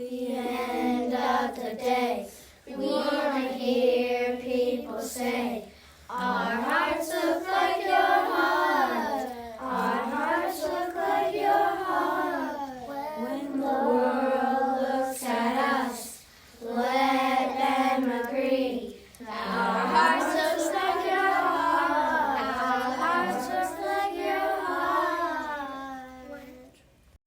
the end of the day. We want to hear people say, our hearts look like your heart. Our hearts look like your heart. When the world looks at us, let them agree. Our hearts look like your heart. Our hearts look like your heart.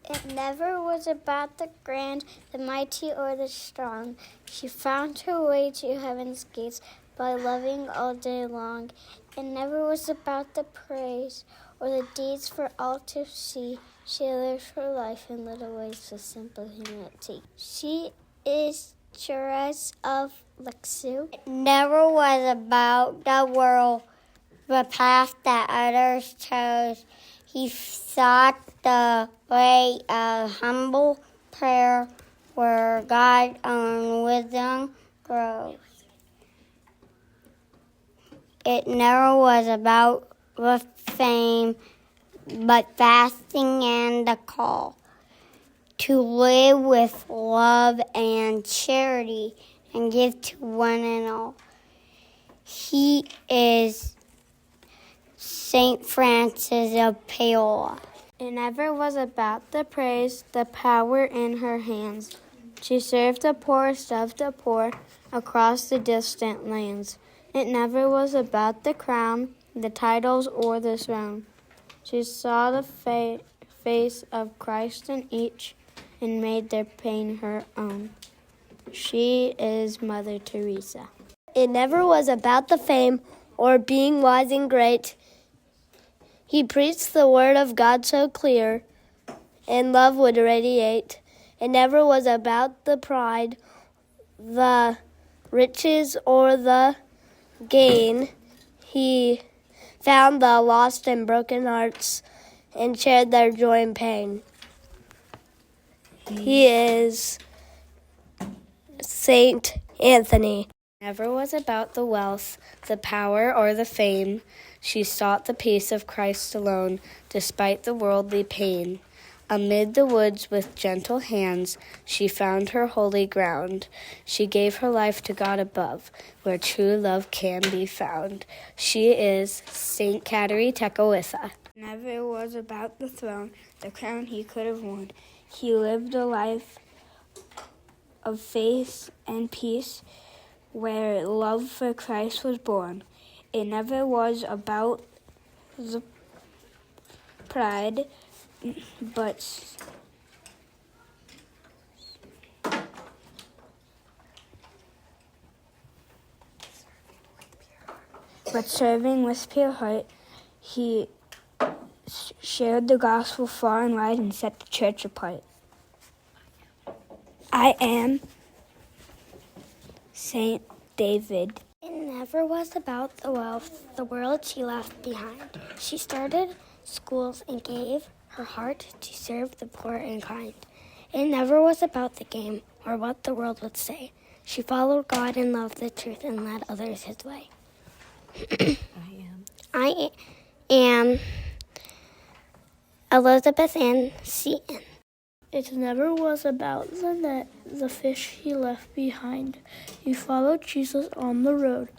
It never was about the grand, the mighty, or the strong. She found her way to heaven's gates by loving all day long. It never was about the praise or the deeds for all to see. She lived her life in little ways with simple humility. She is Therese of Lisieux. It never was about the world, the path that others chose. He sought the way of humble prayer where God's own wisdom grows. It never was about the fame, but fasting and the call to live with love and charity and give to one and all. He is Saint Francis of Paola. It never was about the praise, the power in her hands. She served the poorest of the poor across the distant lands. It never was about the crown, the titles, or the throne. She saw the face of Christ in each and made their pain her own. She is Mother Teresa. It never was about the fame or being wise and great. He preached the word of God so clear, and love would radiate. It never was about the pride, the riches, or the gain. He found the lost and broken hearts and shared their joy and pain. He is Saint Anthony. Never was about the wealth, the power, or the fame. She sought the peace of Christ alone, despite the worldly pain. Amid the woods with gentle hands, she found her holy ground. She gave her life to God above, where true love can be found. She is Saint Kateri Tekakwitha. Never was about the throne, the crown he could have won. He lived a life of faith and peace, where love for Christ was born. It never was about the pride, but serving with pure heart. He shared the gospel far and wide and set the church apart. I am Saint David. It never was about the wealth, the world she left behind. She started schools and gave her heart to serve the poor and kind. It never was about the game or what the world would say. She followed God and loved the truth and led others his way. I am Elizabeth Ann Seton. It never was about the net, the fish he left behind. He followed Jesus on the road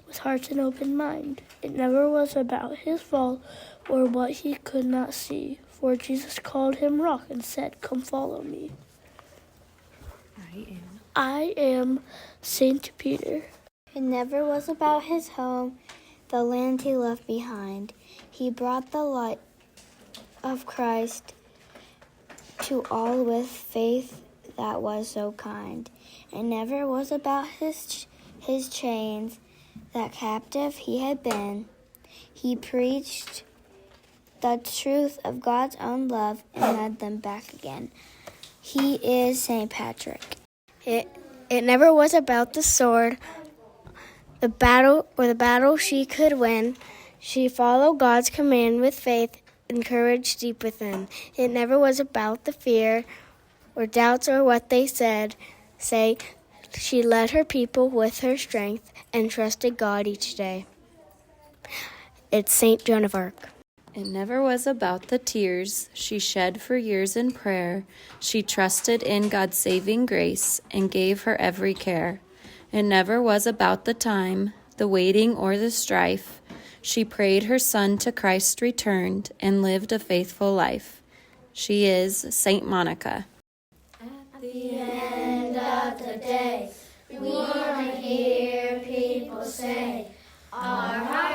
with heart and open mind. It never was about his fall or what he could not see, for Jesus called him rock and said, "Come follow me." I am Saint Peter. It never was about his home, the land he left behind. He brought the light of Christ to all with faith that was so kind. It never was about his chains, that captive he had been. He preached the truth of God's own love and led them back again. He is St. Patrick. It never was about the sword, the battle she could win. She followed God's command with faith and courage deep within. It never was about the fear or doubts or what they say. She led her people with her strength and trusted God each day. It's Saint Joan of Arc. It never was about the tears she shed for years in prayer. She trusted in God's saving grace and gave her every care. It never was about the time, the waiting or the strife. She prayed her son to Christ returned and lived a faithful life. She is Saint Monica. At the end of the day, we want to hear people say, our hearts